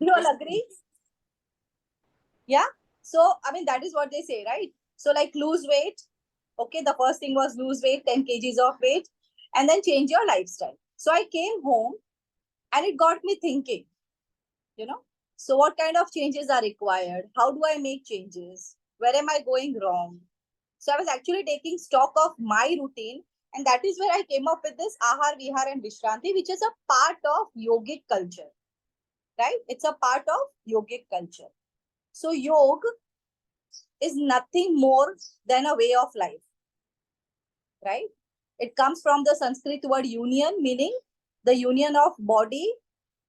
Do you all agree? Yeah. So, I mean, that is what they say, right? So, like, lose weight. Okay, the first thing was lose weight, 10 kgs of weight, and then change your lifestyle. So, I came home and it got me thinking, you know, so what kind of changes are required? How do I make changes? Where am I going wrong? So, I was actually taking stock of my routine, and that is where I came up with this Aahaar, Vihar, and Vishranti, which is a part of yogic culture, right? It's a part of yogic culture. So, yoga is nothing more than a way of life, right? It comes from the Sanskrit word union, meaning the union of body,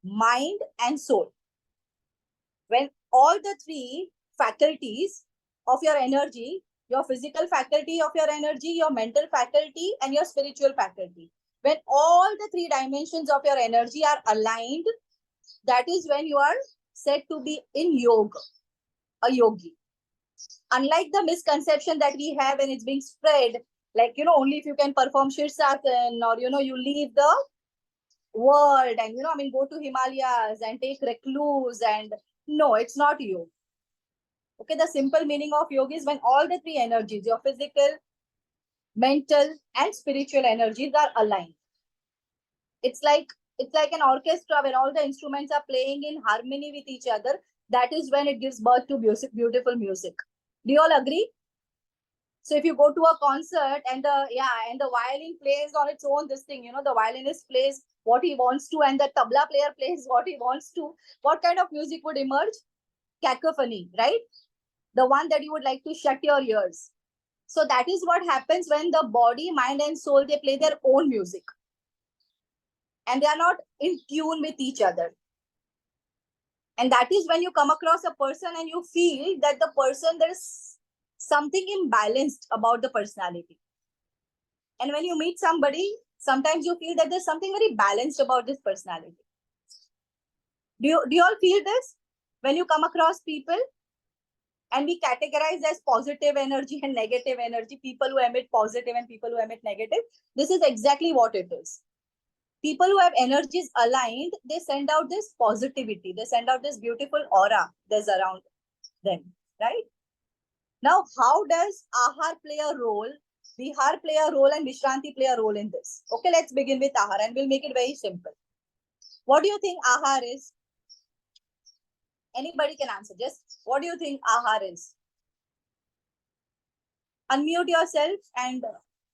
mind, and soul. When all the three faculties of your energy, your physical faculty of your energy, your mental faculty, and your spiritual faculty, when all the three dimensions of your energy are aligned, that is when you are said to be in yoga, a yogi. Unlike the misconception that we have and it's being spread, like, only if you can perform Shirsasan, or, you leave the world and, I mean, go to Himalayas and take recluse, and no, it's not you. Okay, the simple meaning of yoga is when all the three energies, your physical, mental, and spiritual energies are aligned. It's like an orchestra when all the instruments are playing in harmony with each other. That is when it gives birth to music, beautiful music. Do you all agree? So if you go to a concert and the violin plays on its own this thing, the violinist plays what he wants to and the tabla player plays what he wants to, what kind of music would emerge? Cacophony, right? The one that you would like to shut your ears. So that is what happens when the body, mind, and soul, they play their own music. And they are not in tune with each other. And that is when you come across a person and you feel that the person, there's something imbalanced about the personality. And when you meet somebody, sometimes you feel that there's something very balanced about this personality. Do you all feel this? When you come across people and we categorize as positive energy and negative energy, people who emit positive and people who emit negative, this is exactly what it is. People who have energies aligned, they send out this positivity. They send out this beautiful aura that's around them, right? Now, how does Aahaar play a role, Vihar play a role, and Vishranti play a role in this? Okay, let's begin with Aahaar and we'll make it very simple. What do you think Aahaar is? Anybody can answer. Just what do you think Aahaar is? Unmute yourself, and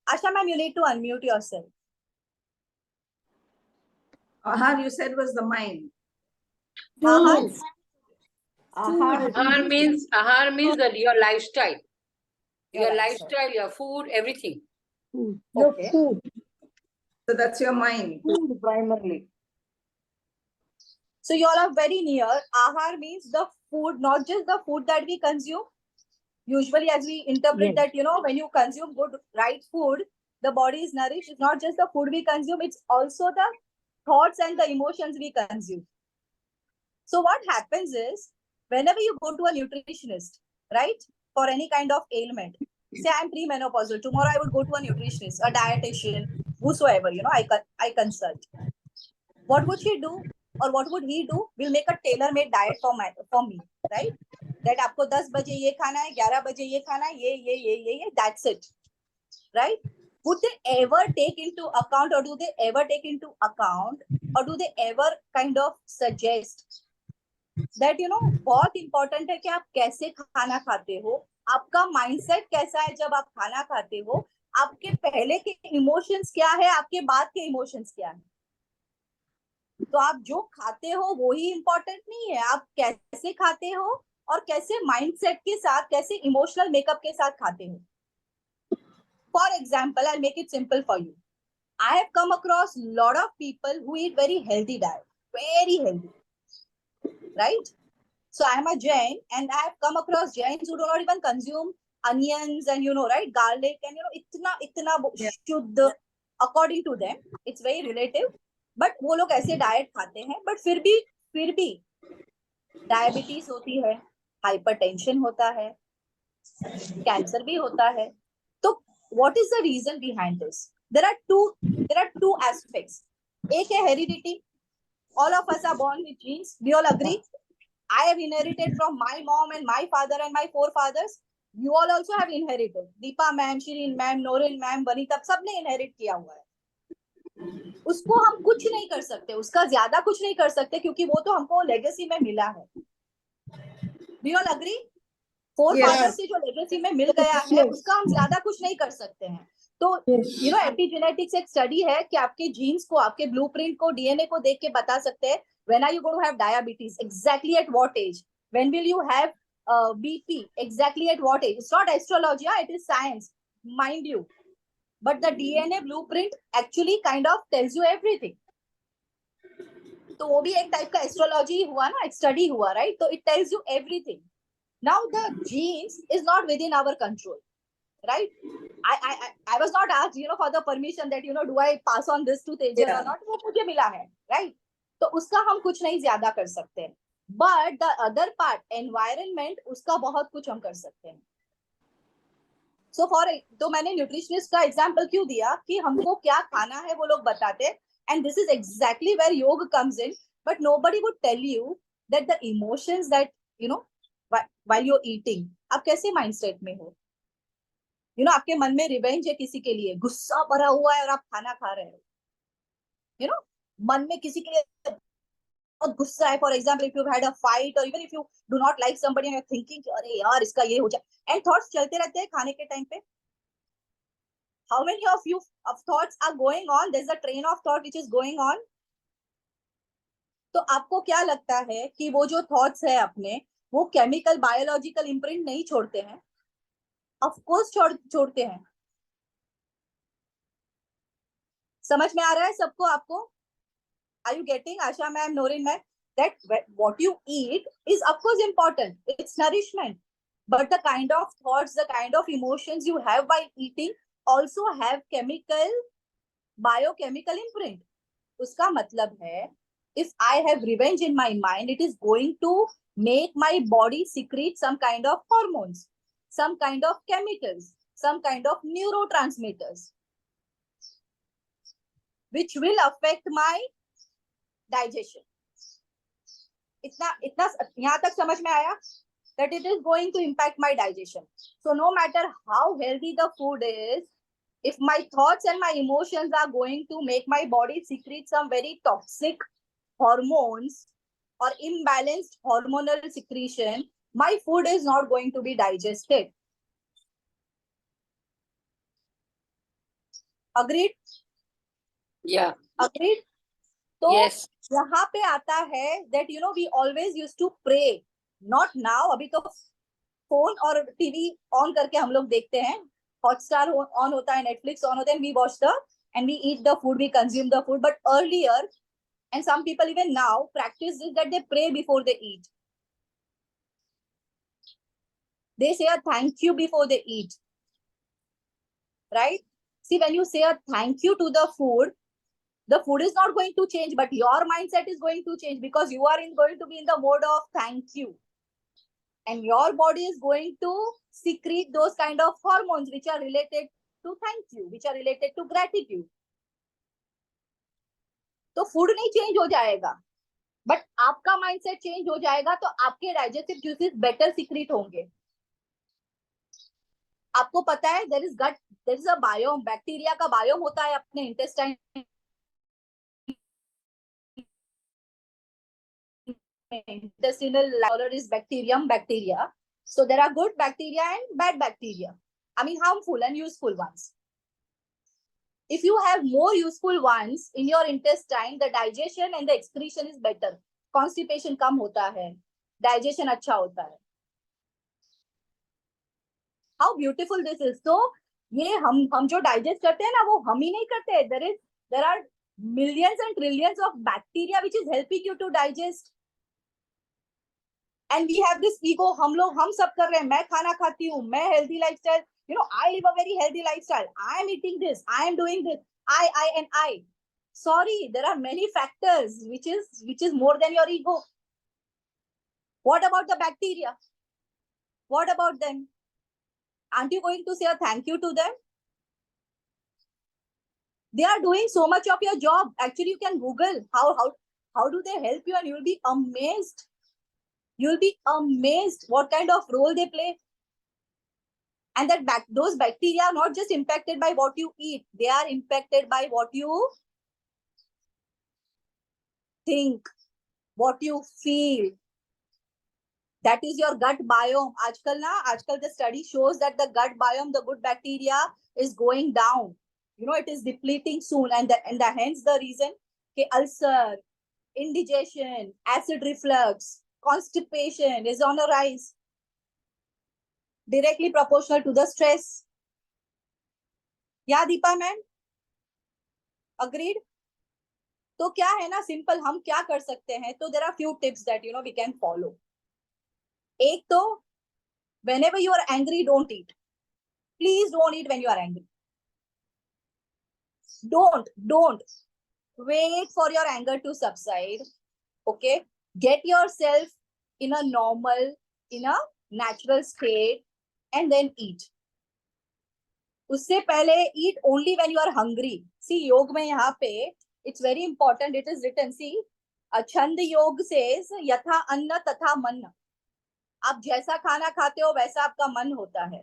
Asha ma'am, you need to unmute yourself. Aahaar, you said, was the mind. Aahaar? Aahaar means that your lifestyle. Your lifestyle, your food, everything. Okay. So that's your mind. Food primarily. So you all are very near. Aahaar means the food, not just the food that we consume. Usually, as we interpret that, when you consume good, right food, the body is nourished. It's not just the food we consume, it's also the thoughts and the emotions we consume. So what happens is, whenever you go to a nutritionist, right, for any kind of ailment, say I'm premenopausal, tomorrow I would go to a nutritionist, a dietitian, whosoever, I consult. What would she do or what would he do? We'll make a tailor-made diet for me, right? That आपको 10 बजे ये खाना है, 11 बजे ये खाना है, ये, that's it, right? Would they ever take into account, or do they ever take into account, or do they ever kind of suggest that, बहुत important है कि आप कैसे खाना खाते हो, आपका माइंडसेट कैसा है जब आप खाना खाते हो, आपके पहले के इमोशंस क्या है, आपके बाद के इमोशंस क्या है. तो आप जो खाते हो वो ही इंपॉर्टेंट नहीं है, आप कैसे खाते हो और कैसे माइंडसेट के साथ, कैसे इमोशनल मेकअप के साथ खाते हो. For example, I make it simple for you. I have come across a lot of people who eat very healthy diet, very healthy, right? So I am a Jain, and I have come across Jains who do not even consume onions and, right, garlic and, itna shuddh, according to them. It's very relative. But वो लोग ऐसे diet खाते हैं, but फिर भी diabetes होती है, hypertension होता है, कैंसर भी होता है. तो what is the reason behind this? There are two aspects. एक है heredity. All of us are born with genes. We all agree. I have inherited from my mom and my father and my forefathers. You all also have inherited. Deepa ma'am, Shireen ma'am, Noreen ma'am, Vanita, सबने inherit किया हुआ है. उसको हम कुछ नहीं कर सकते, उसका ज्यादा कुछ नहीं कर सकते, क्योंकि वो तो हमको लेगेसी में मिला है. Do you all agree? फोरफादर से जो लेगेसी में मिल गया है, उसका हम ज्यादा कुछ नहीं कर सकते हैं. तो यू नो एपिजेनेटिक्स एक स्टडी है कि आपके जीन्स को, आपके ब्लूप्रिंट को, डीएनए को देख के बता सकते हैं when are you going to have diabetes, exactly at what age, when will you have BP, exactly at what age. It's not astrology, it is science, mind you, but the DNA blueprint actually kind of tells you everything. तो वो भी एक type का astrology हुआ ना, एक study हुआ, right? तो it tells you everything. Now the genes is not within our control, right? I was not asked, for the permission that, do I pass on this to Tejal or not? वो मुझे मिला है, right? तो उसका हम कुछ नहीं ज्यादा कर सकते हैं. But the other part, environment, उसका बहुत कुछ हम कर सकते हैं. So तो मैंने न्यूट्रिशनिस्ट का एग्जाम्पल क्यों दिया कि हमको क्या खाना है वो लोग बताते हैं. And this is exactly where yoga comes in. But nobody would tell you that the emotions that, while you're eating, आप कैसे माइंडसेट में हो. आपके मन में रिवेंज है किसी के लिए, गुस्सा भरा हुआ है और आप खाना खा रहे हो. मन में किसी के लिए बहुत गुस्सा है. For example, if you had a fight, or even if you do not like somebody and you are thinking अरे यार इसका ये हो जाए, एंड थॉट्स चलते रहते हैं खाने के टाइम पे. How many of you of thoughts are going on? There's a train of thought which is going on. तो आपको क्या लगता है कि वो जो थॉट्स है अपने, वो केमिकल बायोलॉजिकल इम्प्रिंट नहीं छोड़ते हैं? ऑफ कोर्स छोड़ते हैं. समझ में आ रहा है सबको? आपको are you getting? Asha ma'am, Noreen ma'am, that what you eat is of course important, it's nourishment, but the kind of thoughts, the kind of emotions you have by eating also have biochemical imprint. उसका मतलब है, if I have revenge in my mind, it is going to make my body secrete some kind of hormones, some kind of chemicals, some kind of neurotransmitters, which will affect my digestion. इतना यहाँ तक समझ में आया? That it is going to impact my digestion. So no matter how healthy the food is, if my thoughts and my emotions are going to make my body secrete some very toxic hormones or imbalanced hormonal secretion, my food is not going to be digested. Agreed? Yeah. Agreed? तो Yes. यहाँ पे आता है that we always used to pray, not now. अभी तो phone और TV on करके हम लोग देखते हैं, हॉटस्टार ऑन होता है, नेटफ्लिक्स ऑन होता है, we watch and we eat the food, we consume the food. But earlier, and some people even now practice this, that they pray before they eat. They say a thank you before they eat, right? See, when you say a thank you to the food is not going to change, but your mindset is going to change, because you are going to be in the mode of thank you, and your body is going to secrete those kind of hormones which are related to thank you, which are related to gratitude. तो food नहीं change हो जाएगा, but आपका mindset change हो जाएगा, तो आपके digestive juices better secret होंगे. आपको पता है there is a biome, bacteria का बायोम होता है अपने intestine, intestinal color is bacteria. So there are good bacteria and bad bacteria. I mean harmful and useful ones. If you have more useful ones in your intestine, the digestion and the excretion is better. Constipation कम होता है, digestion अच्छा होता है. How beautiful this is. So ये हम जो digest करते हैं ना, वो हम ही नहीं करते. There are millions and trillions of bacteria which is helping you to digest. And we have this ego, हम सब कर रहे हैं, मैं खाना खाती हूँ, मैं healthy lifestyle, I live a very healthy lifestyle, I am eating this, I am doing this, I. Sorry, there are many factors which is more than your ego. What about the bacteria? What about them? Aren't you going to say a thank you to them? They are doing so much of your job. Actually, you can Google how do they help you, and you'll be amazed. You'll be amazed what kind of role they play. And those bacteria are not just impacted by what you eat, they are impacted by what you think, what you feel. That is your gut biome. Aajkal the study shows that the gut biome, the good bacteria, is going down. It is depleting soon, and hence the reason ulcer, indigestion, acid reflux, constipation is on a rise, directly proportional to the stress. Yeah, Deepa ma'am? Agreed? तो क्या है ना, simple हम क्या कर सकते हैं, तो there are few tips that we can follow. एक तो, whenever you are angry, don't eat. Please don't eat when you are angry. Don't wait for your anger to subside. Okay, get yourself in a natural state and then eat. उससे पहले eat only when you are hungry. See, योग में यहाँ पे it's very important, it is written, see, छंद योग says यथा अन्न तथा मन. आप जैसा खाना खाते हो वैसा आपका मन होता है,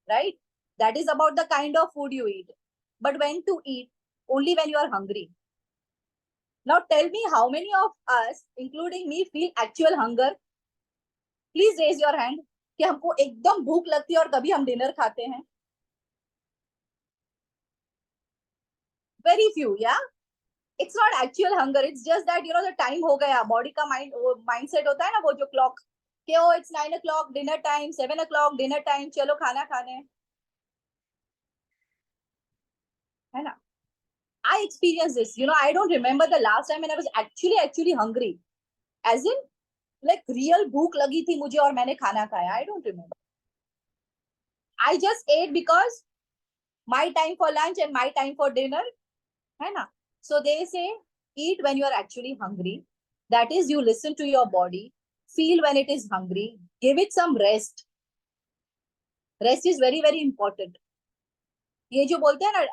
right? That is about the kind of food you eat. But when to eat? Only when you are hungry. Now tell me, how many of us, including me, feel actual hunger? Please raise your hand कि हमको एकदम भूख लगती है और कभी हम dinner खाते हैं. Very few, yeah. It's not actual hunger. It's just that the time हो गया, body का mindset होता है ना, वो जो clock कि oh it's 9 o'clock dinner time, 7 o'clock dinner time, चलो खाना खाने, है ना? I experienced this. I don't remember the last time when I was actually hungry. As in, like real भूख लगी थी मुझे और मैंने खाना खाया. I don't remember. I just ate because my time for lunch and my time for dinner, है ना? So they say, eat when you are actually hungry. That is, you listen to your body, feel when it is hungry, give it some rest. Rest is very, very important. ये जो बोलते हैं ना,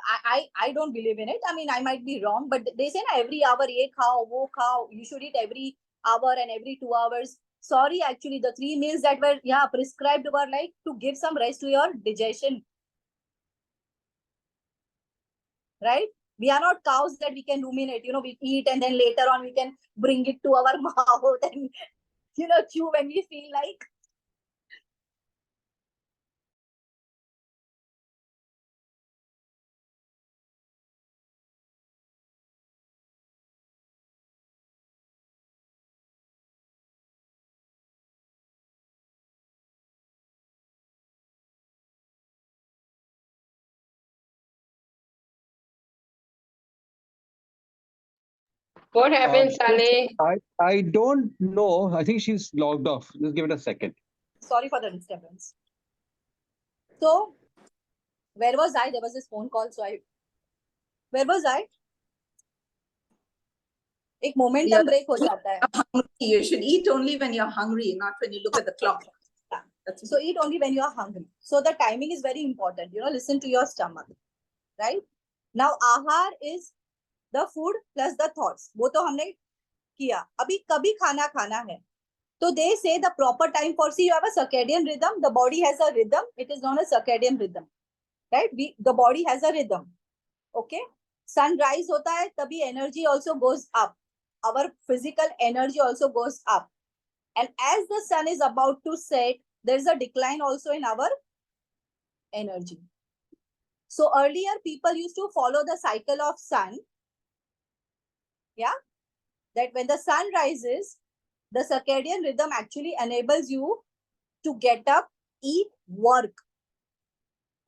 I don't believe in it. I mean, I might be wrong, but they say ना, every hour ये खाओ वो खाओ, you should eat every hour and every 2 hours. Sorry, actually the 3 meals that were prescribed were like to give some rest to your digestion, right? We are not cows that we can ruminate, we eat and then later on we can bring it to our mouth and chew when we feel like. What happened, Saleh? I don't know. I think she's logged off. Just give it a second. Sorry for the disturbance. So, where was I? There was this phone call, where was I? एक momentum break हो जाता है. You should eat only when you're hungry, not when you look at the clock. So eat only when you are hungry. So the timing is very important. Listen to your stomach, right? Now, Aahaar is the food plus the thoughts. वो तो हमने किया. अभी कभी खाना खाना है. So they say the proper time for, see, you have a circadian rhythm. The body has a rhythm. It is known as circadian rhythm, right? The body has a rhythm. Okay. Sunrise होता है, तभी energy also goes up. Our physical energy also goes up. And as the sun is about to set, there's a decline also in our energy. So earlier people used to follow the cycle of sun. Yeah. That when the sun rises, the circadian rhythm actually enables you to get up, eat, work.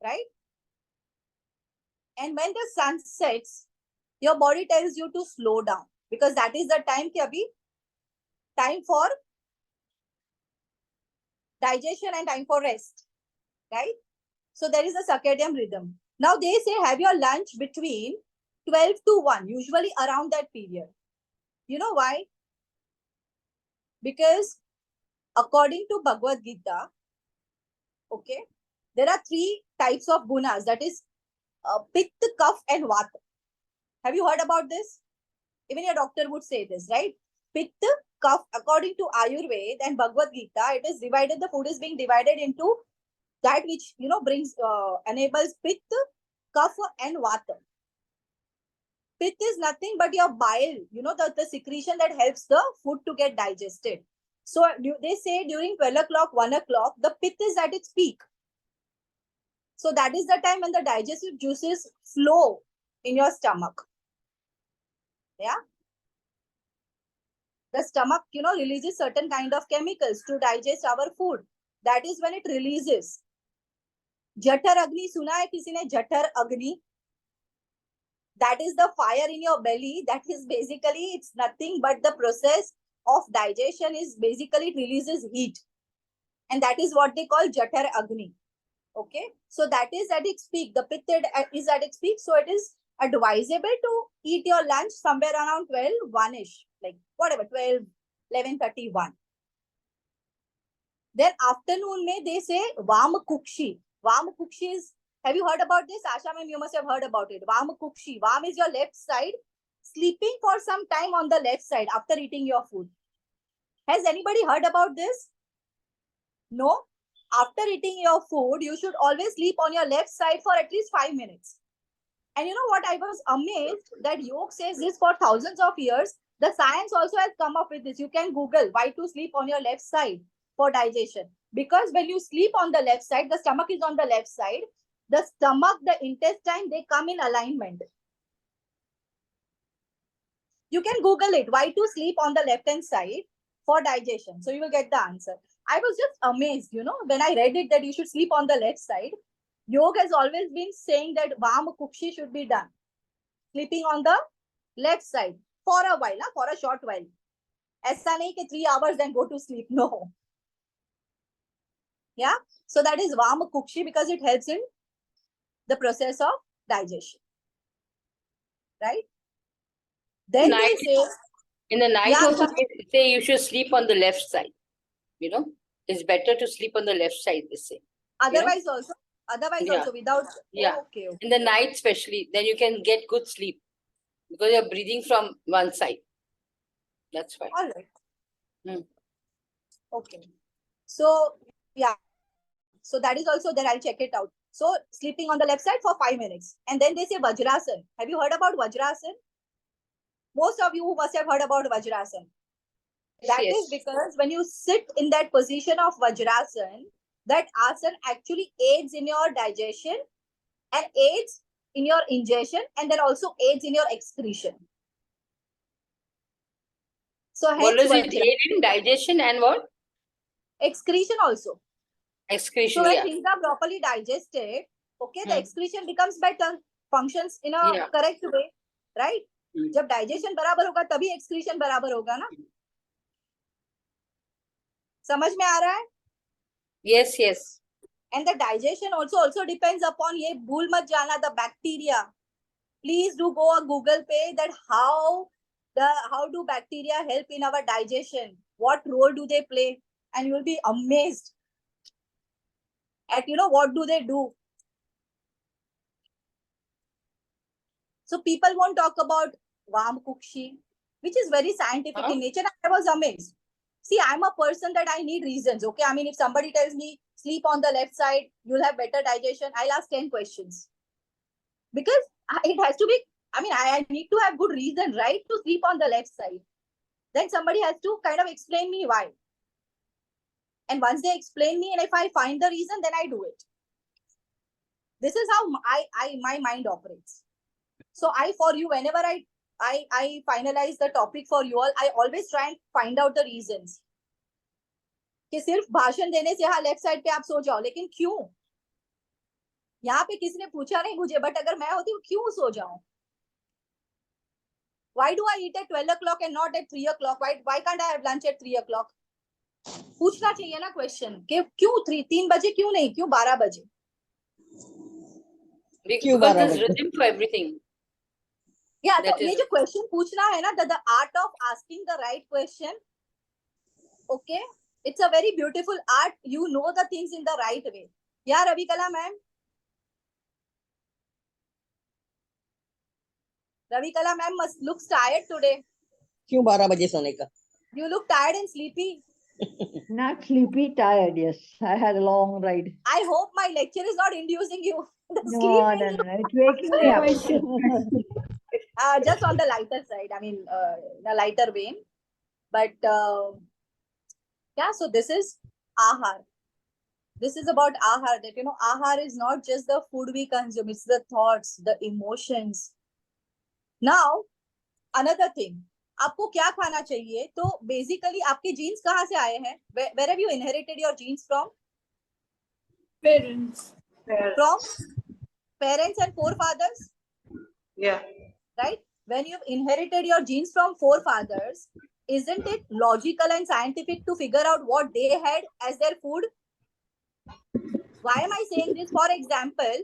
Right? And when the sun sets, your body tells you to slow down. Because that is the time time for digestion and time for rest, right? So there is a circadian rhythm. Now they say have your lunch between 12 to 1, usually around that period. You know why? Because according to Bhagavad Gita, okay, there are 3 types of gunas, that is Pitta, Kapha and Vata. Have you heard about this? Even your doctor would say this, right? Pitta, cough, according to Ayurveda and Bhagavad Gita, it is divided, the food is being divided into that which, brings, enables pitta, kapha and vata. Pitta is nothing but your bile, the secretion that helps the food to get digested. So they say during 12 o'clock, 1 o'clock, the pitta is at its peak. So that is the time when the digestive juices flow in your stomach. Yeah. The stomach, releases certain kind of chemicals to digest our food. That is when it releases. Jatar Agni, suna hai kisi ne Jatar Agni? That is the fire in your belly. That is basically, it's nothing but the process of digestion is basically, it releases heat. And that is what they call Jatar Agni. Okay. So that is at its peak. The pitta is at its peak. So it is advisable to eat your lunch somewhere around 12, 1-ish. Like whatever, 12, 11:31. Then afternoon mein they say Vam Kukshi. Vam Kukshi is, have you heard about this? Asha ma'am, you must have heard about it. Vam Kukshi. Vam is your left side. Sleeping for some time on the left side after eating your food. Has anybody heard about this? No? After eating your food, you should always sleep on your left side for at least 5 minutes. And you know what? I was amazed that yoga says this for thousands of years. The science also has come up with this. You can Google why to sleep on your left side for digestion. Because when you sleep on the left side, the stomach is on the left side. The stomach, the intestine, they come in alignment. You can Google it. Why to sleep on the left-hand side for digestion. So you will get the answer. I was just amazed, when I read it that you should sleep on the left side. Yoga has always been saying that Vam Kukshi should be done. Sleeping on the left side for a while, for a short while. Aisa nahi ki 3 hours then go to sleep. No. Yeah. So that is Vam Kukshi because it helps in the process of digestion. Right? Then Night, they say, in the night Yeah, also sir. they say you should sleep on the left side. It's better to sleep on the left side, they say. otherwise also Yeah. without. Yeah. Oh, okay. In the night especially, then you can get good sleep because you're breathing from one side. That's why. All right. Hmm. Okay. So, yeah. So that is also there. I'll check it out. So sleeping on the left side for 5 minutes. And then they say Vajrasan. Have you heard about Vajrasan? Most of you must have heard about Vajrasan. That Yes. is because when you sit in that position of Vajrasan, that asana actually aids in your digestion and aids in your ingestion and then also aids in your excretion. So What hence does it Vajra. aid in? Digestion and what? Excretion also. Excretion, So when yeah. things are properly digested, okay, the Hmm. excretion becomes better, functions in a Yeah. correct way, right? Hmm. जब digestion बराबर होगा तभी excretion बराबर होगा ना? समझ में आ रहा है? Yes, yes. And the digestion also depends upon ये भूल मत जाना the bacteria. Please do go on Google page that how do bacteria help in our digestion? What role do they play? And you will be amazed at what do they do. So people won't talk about Vam Kukshi, which is very scientific in nature. I was amazed. See, I'm a person that I need reasons. Okay. I mean, if somebody tells me sleep on the left side, you'll have better digestion, I'll ask 10 questions. Because it has to be, I need to have good reason, right? To sleep on the left side. Then somebody has to kind of explain me why. And once they explain me, and if I find the reason, then I do it. This is how my mind operates. So for you, whenever I finalize the topic for you all, I always try and find out the reasons. कि सिर्फ भाषण देने से हाँ left side पे आप सो जाओ, लेकिन क्यों? यहाँ पे किसी ने पूछा नहीं मुझे, बट अगर मैं होती हूँ क्यों सो जाऊं? Why do I eat at 12 o'clock and not at 3 o'clock? Why can't I have lunch at 3 o'clock? पूछना चाहिए ना क्वेश्चन कि क्यों 3 बजे क्यों नहीं, क्यों 12 बजे? Because there's rhythm for everything. Yeah, तो ये जो क्वेश्चन पूछना है ना, the art of asking the right question, okay, it's a very beautiful art. You know the things in the right way. Yeah, Ravikala ma'am. Ravikala ma'am must look tired today. क्यों 12 बजे सोने का? You look tired and sleepy. Not sleepy, tired. Yes, I had a long ride. I hope my lecture is not inducing you. The No, sleeping. no, no. It's waking me up. Just on the lighter side. I mean, in a lighter vein. But yeah, so this is Aahaar. This is about Aahaar. That Aahaar is not just the food we consume; it's the thoughts, the emotions. Now, another thing. आपको क्या खाना चाहिए? तो basically आपके genes कहाँ से आए हैं? Where have you inherited your genes from? Parents. From parents and forefathers, Yeah. right? When you've inherited your genes from forefathers, isn't it logical and scientific to figure out what they had as their food? Why am I saying this? For example,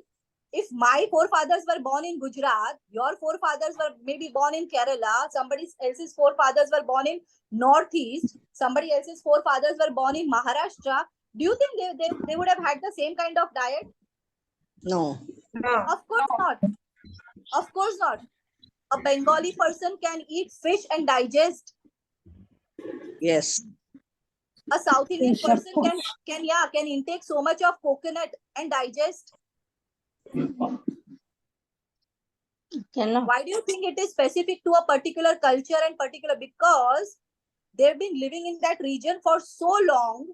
if my forefathers were born in Gujarat, your forefathers were maybe born in Kerala, somebody else's forefathers were born in Northeast, somebody else's forefathers were born in Maharashtra, do you think they would have had the same kind of diet? No. No. Of course not. Of course not. A Bengali person can eat fish and digest. Yes. A South Indian Fish, of person course. can intake so much of coconut and digest. Cannot. Why do you think it is specific to a particular culture and particular? Because they've been living in that region for so long,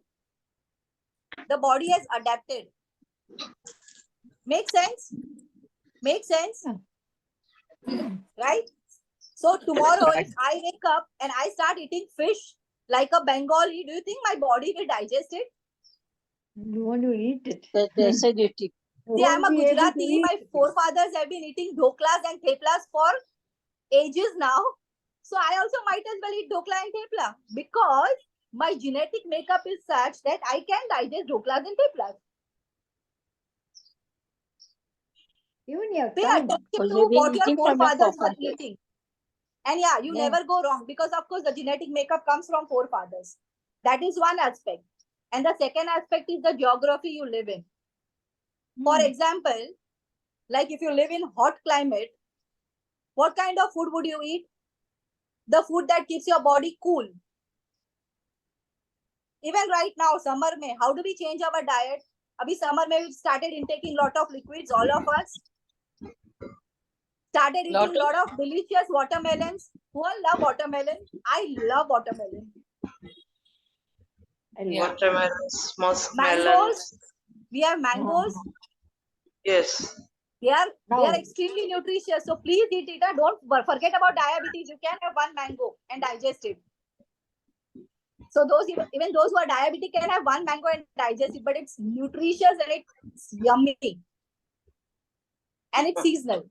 the body has adapted. Make sense? Make sense? Right? So tomorrow, if I wake up and I start eating fish like a Bengali, do you think my body will digest it? You want to eat it. The acidity. You See, I'm won't a be able to Gujarati. eat My it. forefathers have been eating dhoklas and theplas for ages now. So I also might as well eat dhokla and thepla because my genetic makeup is such that I can digest dhoklas and theplas. Even your Pay tongue. attention Because to you've been what your eating from your forefathers were forefathers. eating. And yeah, you Yeah. never go wrong because, of course, the genetic makeup comes from forefathers. That is one aspect. And the second aspect is the geography you live in. For example, like if you live in hot climate, what kind of food would you eat? The food that keeps your body cool. Even right now, summer mein, how do we change our diet? Abhi summer mein we started intaking lot of liquids, all of us. Started eating lot of delicious watermelons. Who all love watermelon? I love watermelon. I Yeah. love Watermelons, Mangoes. muskmelons. We have mangoes. Yes. They are Now, extremely nutritious. So please eat it. Don't forget about diabetes. You can have one mango and digest it. So those even those who are diabetic can have one mango and digest it, but it's nutritious and it's yummy. And it's seasonal.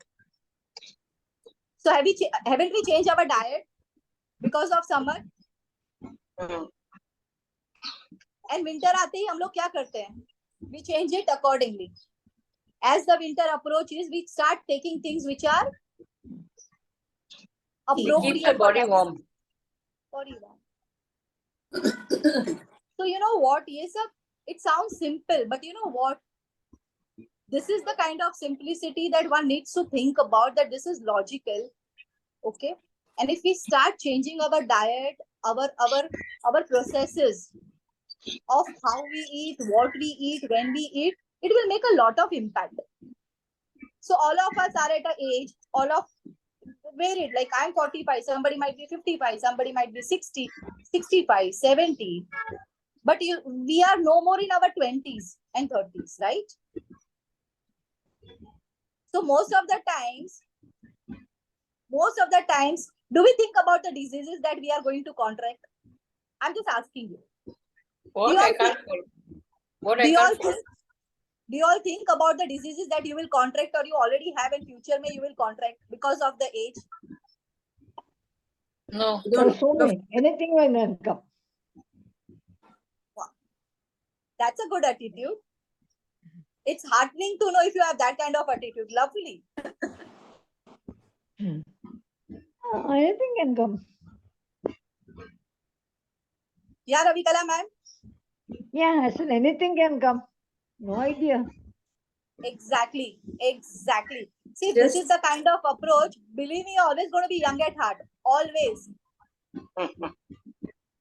So haven't we changed our diet because of summer? Mm. And winter आते ही हम लोग क्या करते हैं? We change it accordingly. As the winter approaches, we start taking things which are appropriate. Keep the body warm. Body warm. So you know what? Yes, it sounds simple, but you know what? This is the kind of simplicity that one needs to think about, that this is logical. Okay. And if we start changing our diet, our processes of how we eat, what we eat, when we eat, it will make a lot of impact. So all of us are at an age, all of varied, like I'm 45, somebody might be 55, somebody might be 60, 65, 70. But we are no more in our 20s and 30s, right? So most of the times, do we think about the diseases that we are going to contract? I'm just asking you. What Do you I all can't think- follow. What Do I you all can't follow. think? Do you all think about the diseases that you will contract or you already have in future may you will contract because of the age? No. there are so many. Anything will come. That's a good attitude. It's heartening to know if you have that kind of attitude. Lovely. Anything can come. Yeah, Ravikala ma'am. Yeah, I said anything can come. No idea. Exactly. See, this is the kind of approach. Believe me, you're always going to be young at heart. Always.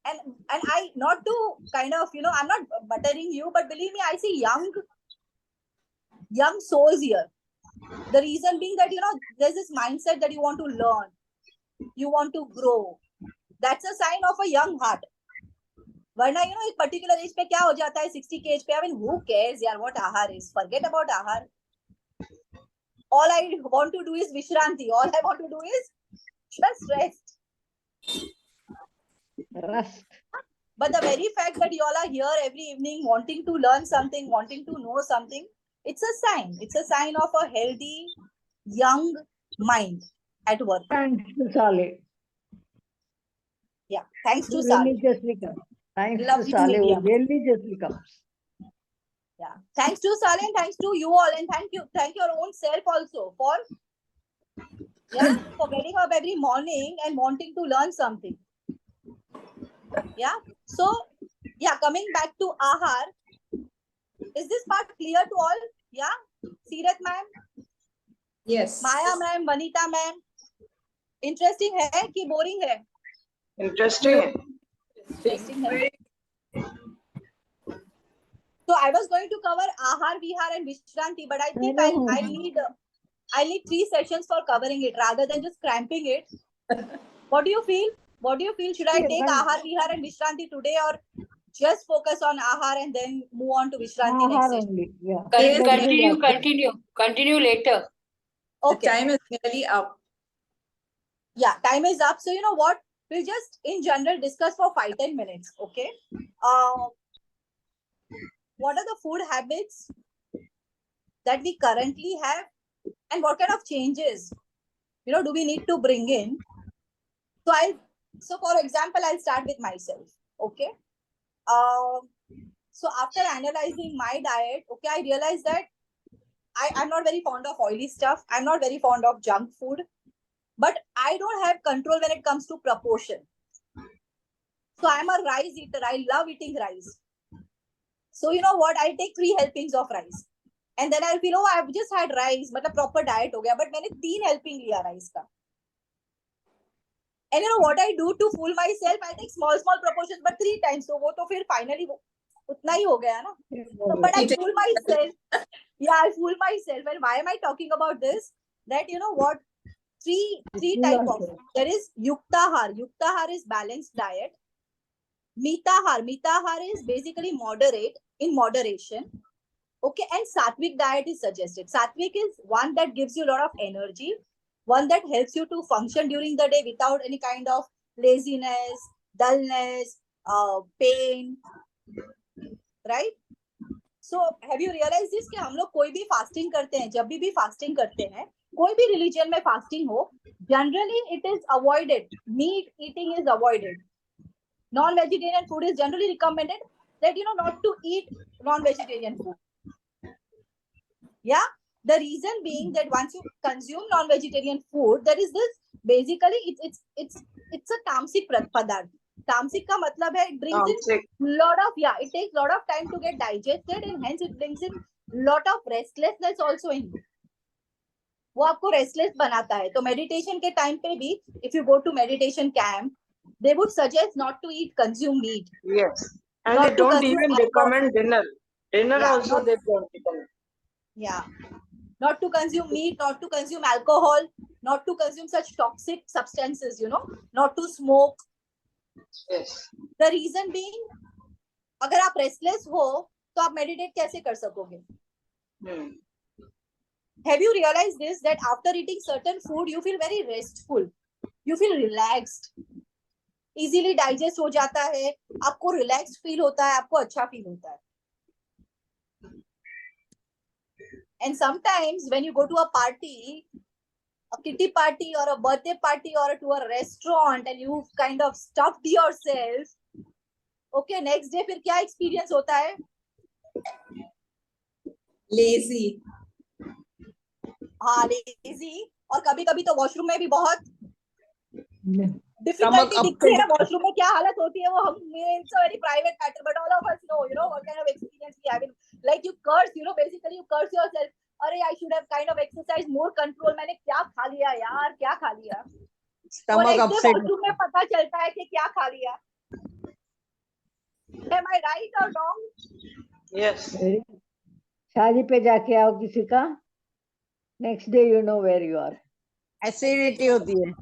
And I, not to kind of, I'm not buttering you, but believe me, I see young souls here. The reason being that, there's this mindset that you want to learn, you want to grow. That's a sign of a young heart. वरना एक particular age पे क्या हो जाता है 60 के age पे, I mean who cares यार what Aahaar is, forget about Aahaar. All I want to do is Vishranti, all I want to do is just rest. Rust. But the very fact that you all are here every evening wanting to learn something, wanting to know something, it's a sign. It's a sign of a healthy, young mind at work. Thanks to Sale. Yeah, thanks to Who Sal. religiously comes. Thanks to Lovely Sale, who medium. religiously comes. Yeah, thanks to Sal and thanks to you all, and thank your own self also for getting up every morning and wanting to learn something. Yeah. So, coming back to Aahaar, is this part clear to all? Yeah. Seerat ma'am, Yes. Maya ma'am, Vanita ma'am. Interesting है कि boring है? Interesting. Interesting है. So I was going to cover Aahaar, Vihar, and Vishranti, but I think I need 3 sessions for covering it rather than just cramping it. What do you feel? Should I take Aahaar, Vihar, and Vishranti today, or just focus on Aahaar and then move on to Vishranti next Aahaar session? only. Yeah. Continue later. Okay. The time is nearly up. Yeah, time is up. So you know what? We'll just in general discuss for 5-10 minutes. Okay. What are the food habits that we currently have, and what kind of changes do we need to bring in? So for example, I'll start with myself. Okay. So after analyzing my diet, okay, I realized that I'm not very fond of oily stuff. I'm not very fond of junk food, but I don't have control when it comes to proportion. So I'm a rice eater. I love eating rice. So you know what? I take 3 helpings of rice. And then I'll feel, oh, I've just had rice, but a proper diet ho gaya. But मैंने 3 helping लिया rice का. And you know what I do to fool myself? I take small proportions, but 3 times. So वो तो फिर finally उतना ही हो गया ना. So, but I fool myself. Yeah, I fool myself. And why am I talking about this? That you know what? Three type of. There is Yuktahar. Yuktahar is balanced diet. Mitahar is basically moderate, in moderation. Okay, and Sattvic diet is suggested. Sattvic is one that gives you a lot of energy, one that helps you to function during the day without any kind of laziness, dullness, pain, right? So have you realized this कि हम लोग कोई भी fasting करते हैं, जब भी fasting करते हैं, कोई भी religion में fasting हो, generally it is avoided. Meat eating is avoided. Non-vegetarian food is generally recommended, that not to eat non-vegetarian food. Yeah, the reason being that once you consume non-vegetarian food, there is this basically it's a tamasic padarth. Tamasic का मतलब है it brings in it takes lot of time to get digested, and hence it brings in lot of restlessness also in you. वो आपको restless बनाता है. तो meditation के time पे भी, if you go to meditation camp, they would suggest not to consume meat. Yes. And Not they to don't consume even recommend dinner. Dinner Yeah, also they don't recommend. Yeah. Not to consume meat, not to consume alcohol, not to consume such toxic substances, not to smoke. Yes. The reason being, अगर आप restless हो, तो आप meditate कैसे कर सकोगे? Have you realized this, that after eating certain food, you feel very restful, you feel relaxed, easily digest हो जाता है, आपको relaxed feel होता है, आपको अच्छा feel होता है. And sometimes when you go to a party, a kitty party or a birthday party or to a restaurant, and you kind of stuffed yourself, okay, next day फिर क्या experience होता है? Lazy. हाँ, lazy. और कभी-कभी तो washroom में भी बहुत Stomach difficulty दिखती है. washroom में क्या हालत होती है वो it's a very private matter, but all of us know, what kind of experience we have. Like you curse, basically you curse yourself. अरे I should have kind of exercised more control. मैंने क्या खा लिया यार, क्या खा लिया? Stomach upset. washroom में पता चलता है कि क्या खा लिया. Am I right or wrong? Yes. शादी पे जाके आओ किसी का, next day you know where you are. Acidity होती है.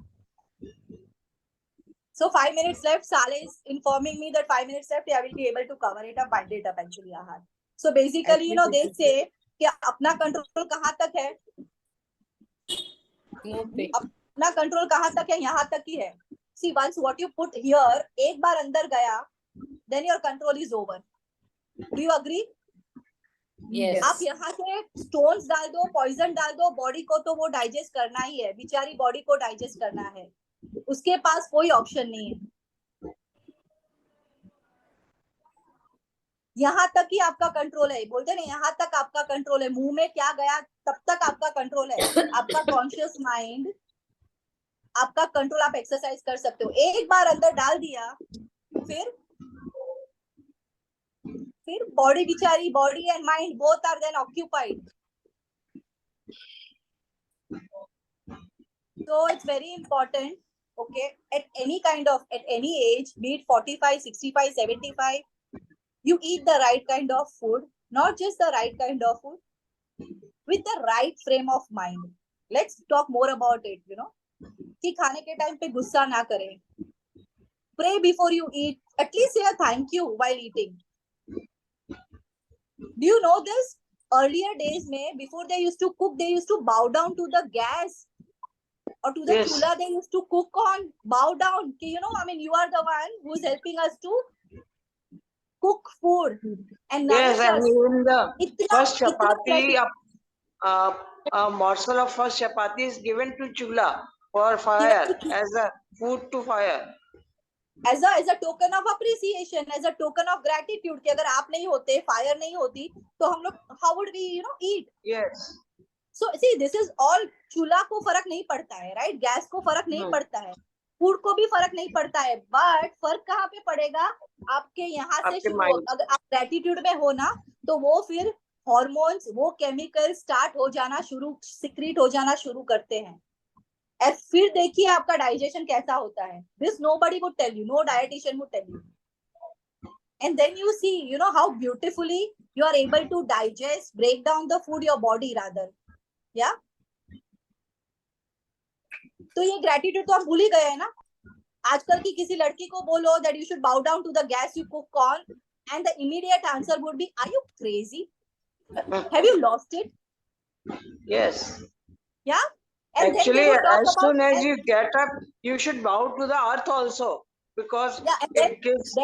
So 5 minutes left. Saleh is informing me that 5 minutes left. I will be able to cover it up, bind it up actually. Aahaar. So basically, they say कि अपना control कहाँ तक है? अपना control कहाँ तक है? यहाँ तक ही है. See, once what you put here, एक बार अंदर गया, then your control is over. Do you agree? Yes. आप यहाँ से स्टोन्स डाल दो, पॉइजन डाल दो, बॉडी को तो वो डाइजेस्ट करना ही है, बेचारी बॉडी को डाइजेस्ट करना है, उसके पास कोई ऑप्शन नहीं है. यहाँ तक ही आपका कंट्रोल है. बोलते ना यहाँ तक आपका कंट्रोल है. मुंह में क्या गया तब तक आपका कंट्रोल है. आपका कॉन्शियस माइंड, आपका कंट्रोल आप एक्सरसाइज कर सकते हो. एक बार अंदर डाल दिया, फिर बॉडी बेचारी, body and mind both are then occupied. So it's very important, okay, at any age, be it 45, 65, 75, you eat the right kind of food, not just the right kind of food, with the right frame of mind. Let's talk more about it, कि खाने के time पे गुस्सा ना करें. Pray before you eat. At least say a thank you while eating. Do you know this? Earlier days, before they used to cook, they used to bow down to the gas or to the Yes. chula. They used to cook on, bow down. You are the one who's helping us to cook food and Yes, nourish and us. even the first Itna chapati, gratitude. a morsel of first chapati is given to chula for fire, Given to as a food to fire. as a token of appreciation, as a token of gratitude, कि अगर आप नहीं होते, fire नहीं होती, तो हम लोग how would we eat? Yes. So see, this is all. चूल्हा को फर्क नहीं पड़ता है, right? गैस को फर्क नहीं No. पड़ता है, फूड को भी फर्क नहीं पड़ता है, बट फर्क कहाँ पे पड़ेगा? आपके यहाँ से आपके शुरू. mind. अगर आप ग्रेटिट्यूड में हो ना, तो वो फिर हॉर्मोन्स, वो केमिकल स्टार्ट हो जाना शुरू, सिक्रीट हो जाना शुरू करते हैं. और फिर देखिए आपका डाइजेशन कैसा होता है. This nobody would tell you, no dietitian would tell you. And then you see, how beautifully you are able to digest, break down the food, your body rather. Yeah. तो ये ग्रेटिट्यूड तो आप भूल ही गए हैं ना. आजकल की किसी लड़की को बोलो that you should bow down to the gas you cook on, and the immediate answer would be, are you crazy? Have you lost it? Yes. Yeah. And Actually, then they would talk as about, soon as you get up, you should bow to the earth also, because yeah, and then, it gives.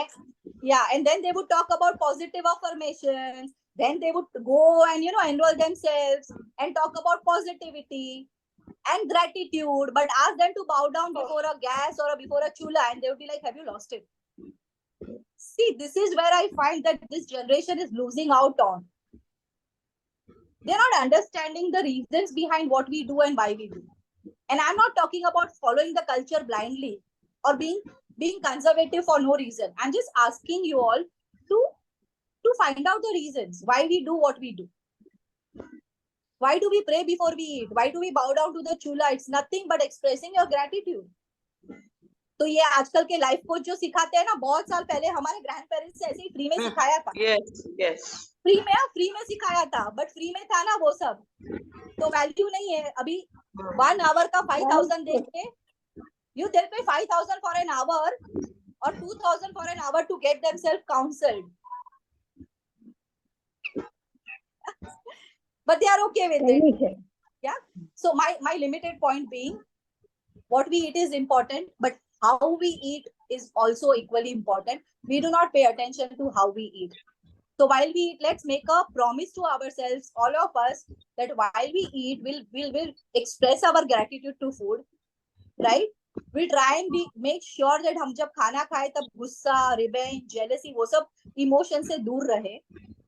and then they would talk about positive affirmations. Then they would go and enroll themselves and talk about positivity and gratitude, but ask them to bow down before a gas or before a chula, and they would be like, have you lost it? See, this is where I find that this generation is losing out on. They're not understanding the reasons behind what we do and why we do. And I'm not talking about following the culture blindly or being conservative for no reason. I'm just asking you all to find out the reasons why we do what we do. Why do we pray before we eat? Why do we bow down to the chula? It's nothing but expressing your gratitude. तो ये आजकल के life coach जो सिखाते हैं ना, बहुत साल पहले हमारे ग्रैंड पेरेंट्स से ऐसे ही फ्री में सिखाया था. Yes. फ्री में सिखाया था, बट फ्री में था ना वो सब, तो वैल्यू नहीं है. अभी 1 आवर का 5,000 देके you they'll pay 5,000 for an hour or 2,000 for an hour to get themselves counseled. But they are okay with it. Yeah. So my limited point being, what we eat is important, but how we eat is also equally important. We do not pay attention to how we eat. So while we eat, let's make a promise to ourselves, all of us, that while we eat, we'll express our gratitude to food, right? We'll try and make sure that हम जब खाना खाए तब गुस्सा, revenge, jealousy, वो सब emotion से दूर रहे.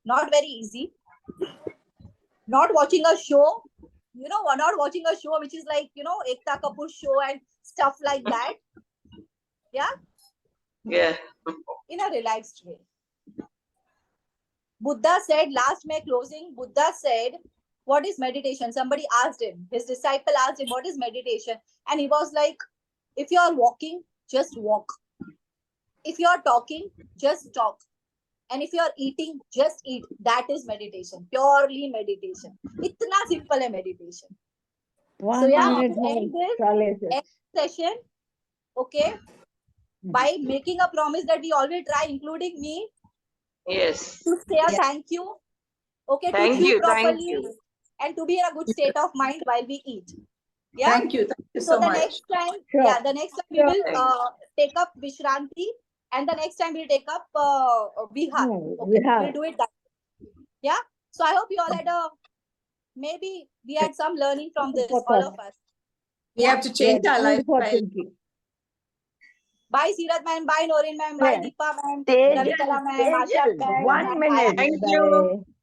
Not very easy. Not watching a show, not watching a show which is like, Ekta Kapoor show and stuff like that. Yeah. Yeah. In a relaxed way. Buddha said, last May closing, Buddha said, what is meditation? Somebody asked him, his disciple asked him, what is meditation? And he was like, if you are walking, just walk. If you are talking, just talk. And if you are eating, just eat. That is meditation, purely meditation. Itna simple hai meditation. So 1 yeah, minute to more. end this Chale se. session, okay, by making a promise that we all will try, including me, Yes. to say a Yeah. thank you, okay, to Thank chew you. Thank properly, you. and to be in a good state of mind while we eat. Yeah. Thank you. Thank you So so the much. next time, Sure. yeah, the next time we Sure. will take up Vishranti, and the next time we'll take up Vihar. No, Okay, Vihar. we'll do it that way. Yeah. So I hope you all had maybe we had some learning from this, For all thought. of us. We have to change Yes, our food for lifestyle. thinking. Bye Sirat ma'am, bye Noreen ma'am, bye Yes. Deepa ma'am, Tejal, Ravitala ma'am, Asha Tejal, ma'am, 1 and minute. Thank you. Bye.